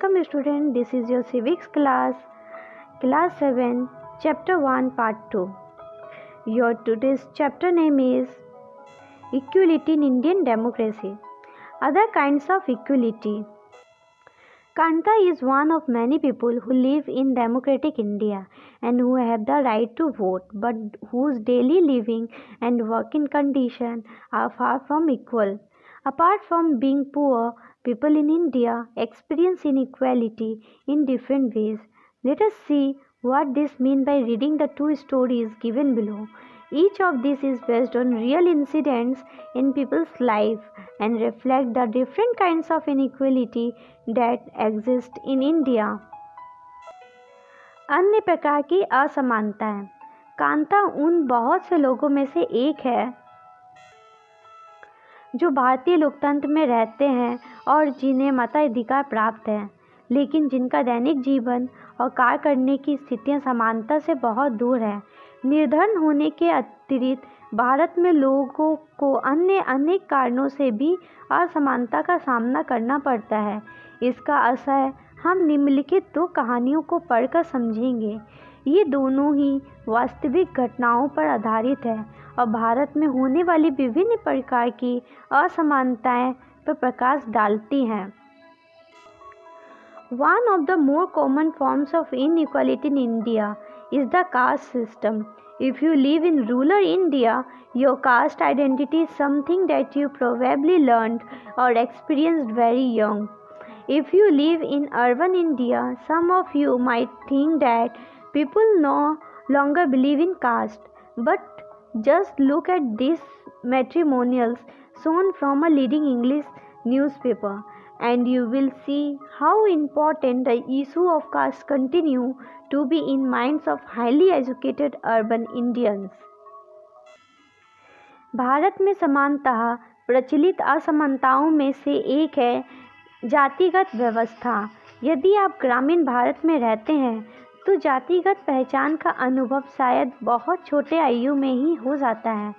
Welcome student, this is your civics class 7, chapter 1, part 2. Your today's chapter name is Equality in Indian Democracy. Other kinds of equality. Kanta is one of many people who live in democratic India and who have the right to vote, but whose daily living and working conditions are far from equal. Apart from being poor, people in India experience inequality in different ways. Let us see what this means by reading the two stories given below. Each of these is based on real incidents in people's life and reflect the different kinds of inequality that exist in India. अन्य प्रकार की असमानताएं। कांता उन बहुत से लोगों में से एक है जो भारतीय लोकतंत्र में रहते हैं और जिन्हें मताधिकार प्राप्त है, लेकिन जिनका दैनिक जीवन और कार्य करने की स्थितियां समानता से बहुत दूर है। निर्धन होने के अतिरिक्त भारत में लोगों को अन्य अनेक कारणों से भी असमानता का सामना करना पड़ता है। इसका असर हम निम्नलिखित दो कहानियों को पढ़कर समझेंगे। ये दोनों ही वास्तविक घटनाओं पर आधारित है और भारत में होने वाली विभिन्न प्रकार की असमानताएं पर प्रकाश डालती हैं। One of the more common forms of inequality in India is the caste system. If you live in rural India, your caste identity is something that you probably learned or experienced very young. If you live in urban India, some of you might think that people no longer believe in caste. But just look at these matrimonials shown from a leading English newspaper, and you will see how important the issue of caste continue to be in minds of highly educated urban Indians. Bharat में समानतः प्रचलित असमानताओं में से एक है जातिगत व्यवस्था। यदि आप ग्रामीण भारत में रहते हैं तो जातिगत पहचान का अनुभव शायद बहुत छोटे आयु में ही हो जाता है।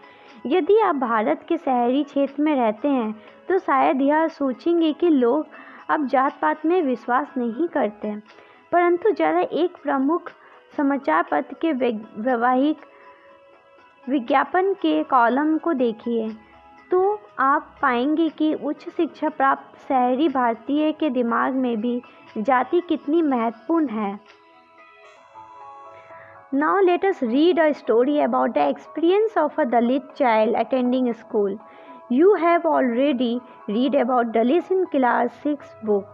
यदि आप भारत के शहरी क्षेत्र में रहते हैं तो शायद यह सोचेंगे कि लोग अब जात पात में विश्वास नहीं करते, परंतु जरा एक प्रमुख समाचार पत्र के वैवाहिक विज्ञापन के कॉलम को देखिए तो आप पाएंगे कि उच्च शिक्षा प्राप्त शहरी भारतीय के दिमाग में भी जाति कितनी महत्वपूर्ण है। Now let us read a story about the experience of a Dalit child attending school. You have already read about Dalits in class 6 book.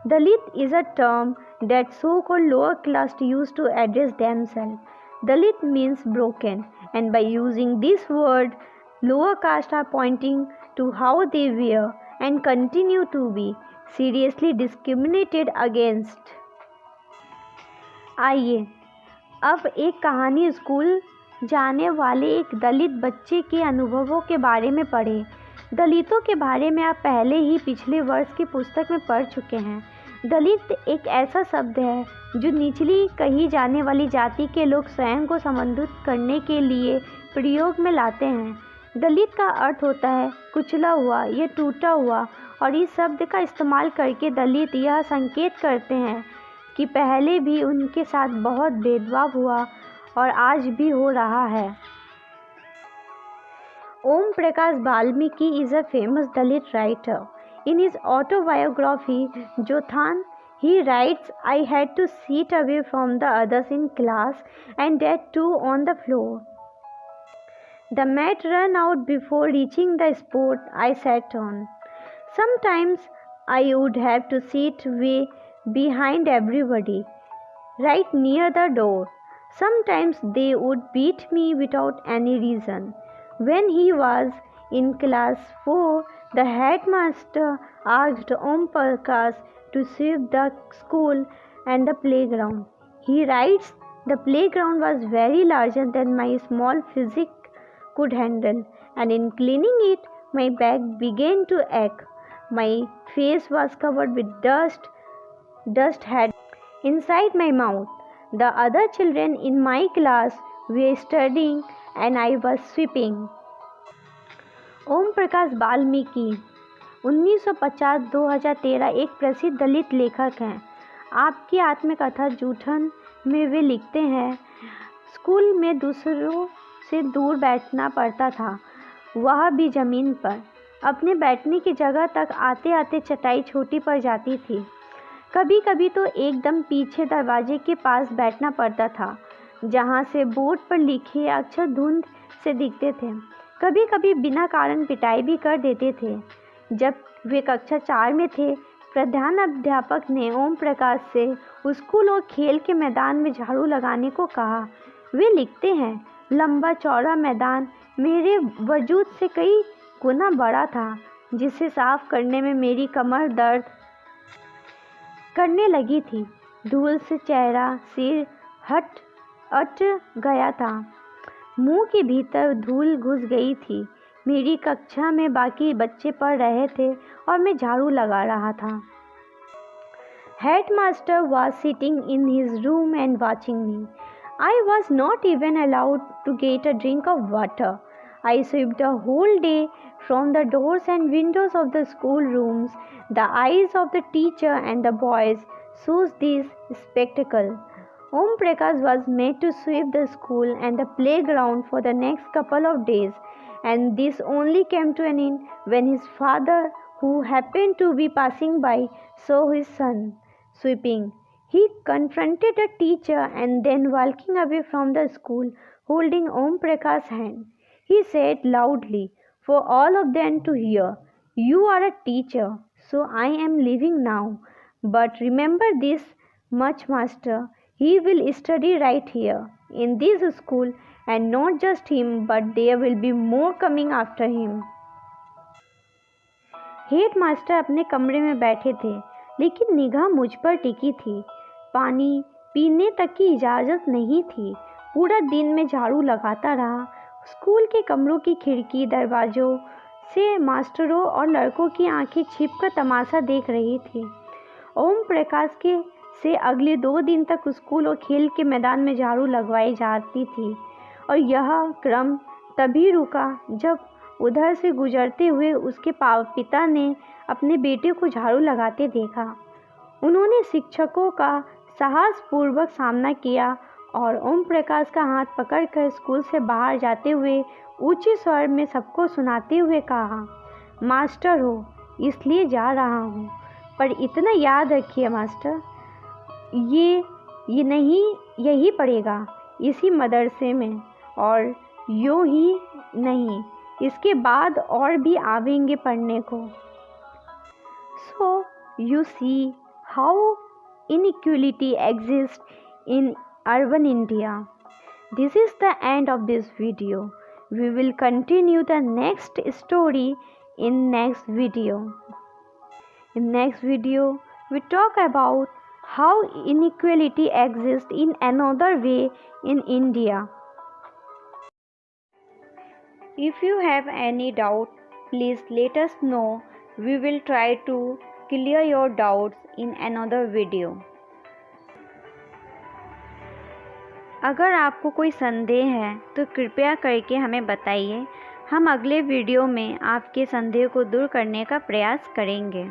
Dalit is a term that so-called lower class use to address themselves. Dalit means broken, and by using this word, lower caste are pointing to how they were and continue to be seriously discriminated against. आइए अब एक कहानी school जाने वाले एक दलित बच्चे के अनुभवों के बारे में पढ़ें। दलितों के बारे में आप पहले ही पिछले वर्ष की पुस्तक में पढ़ चुके हैं। दलित एक ऐसा शब्द है जो निचली कही जाने वाली जाति के लोग स्वयं को संबोधित करने के लिए प्रयोग में लाते हैं। दलित का अर्थ होता है कुचला हुआ या टूटा हुआ, और इस शब्द का इस्तेमाल करके दलित यह संकेत करते हैं कि पहले भी उनके साथ बहुत भेदभाव हुआ और आज भी हो रहा है। Om Prakash Valmiki is a famous Dalit writer. In his autobiography, Jothan, he writes, I had to sit away from the others in class, and that too on the floor. The mat ran out before reaching the spot I sat on. Sometimes I would have to sit way behind everybody, right near the door. Sometimes they would beat me without any reason. When he was in class 4, the headmaster asked Om Prakash to sweep the school and the playground. He writes, the playground was very larger than my small physique could handle, and in cleaning it, my back began to ache. My face was covered with dust had inside my mouth. The other children in my class were studying and I was sweeping. Om Prakash Valmiki 1950-2013 एक प्रसिद्ध दलित लेखक हैं। आपकी आत्मकथा जूठन में वे लिखते हैं, school में दूसरों से दूर बैठना पड़ता था, वह भी ज़मीन पर। अपने बैठने की जगह तक आते आते चटाई छोटी पड़ जाती थी। कभी कभी तो एकदम पीछे दरवाजे के पास बैठना पड़ता था, जहाँ से बोर्ड पर लिखे अक्षर धुंध से दिखते थे। कभी कभी बिना कारण पिटाई भी कर देते थे। जब वे कक्षा 4 में थे, प्रधान अध्यापक ने ओम प्रकाश से स्कूल और खेल के मैदान में झाड़ू लगाने को कहा। वे लिखते हैं, लंबा चौड़ा मैदान मेरे वजूद से कई गुना बड़ा था, जिसे साफ करने में मेरी कमर दर्द करने लगी थी। धूल से चेहरा सिर अट गया था, मुंह के भीतर धूल घुस गई थी। मेरी कक्षा में बाकी बच्चे पढ़ रहे थे और मैं झाड़ू लगा रहा था। Headmaster was sitting in his room and watching me. I was not even allowed to get a drink of water. I swept the whole day from the doors and windows of the schoolrooms. The eyes of the teacher and the boys saw this spectacle. Om Prakash was made to sweep the school and the playground for the next couple of days, and this only came to an end when his father, who happened to be passing by, saw his son sweeping. He confronted the teacher and then walking away from the school, holding Om Prakash's hand. He said loudly for all of them to hear, "You are a teacher, so I am leaving now. But remember this much, master. He will study right here in this school, and not just him, but there will be more coming after him." Headmaster अपने कमरे में बैठे थे, लेकिन निगाह मुझ पर टिकी थी। पानी पीने तक की इजाज़त नहीं थी। पूरा दिन मैं झाड़ू लगाता रहा। स्कूल के कमरों की खिड़की दरवाज़ों से मास्टरों और लड़कों की आंखें छिपकर तमाशा देख रही थी। ओम प्रकाश के से अगले 2 दिन तक स्कूल और खेल के मैदान में झाड़ू लगवाई जाती थी, और यह क्रम तभी रुका जब उधर से गुजरते हुए उसके पिता ने अपने बेटे को झाड़ू लगाते देखा। उन्होंने शिक्षकों का साहसपूर्वक सामना किया और ओम प्रकाश का हाथ पकड़कर स्कूल से बाहर जाते हुए ऊंचे स्वर में सबको सुनाते हुए कहा, "मास्टर हो इसलिए जा रहा हूँ, पर इतना याद रखिए मास्टर, ये नहीं यही पढ़ेगा इसी मदरसे में, और यूँ ही नहीं, इसके बाद और भी आवेंगे पढ़ने को." So you see how inequality exists in urban India. This is the end of this video. We will continue the next story in next video. In next video, we talk about how inequality exists in another way in India. If you have any doubt, please let us know. We will try to clear your doubts in another video. अगर आपको कोई संदेह है तो कृपया करके हमें बताइए। हम अगले वीडियो में आपके संदेह को दूर करने का प्रयास करेंगे।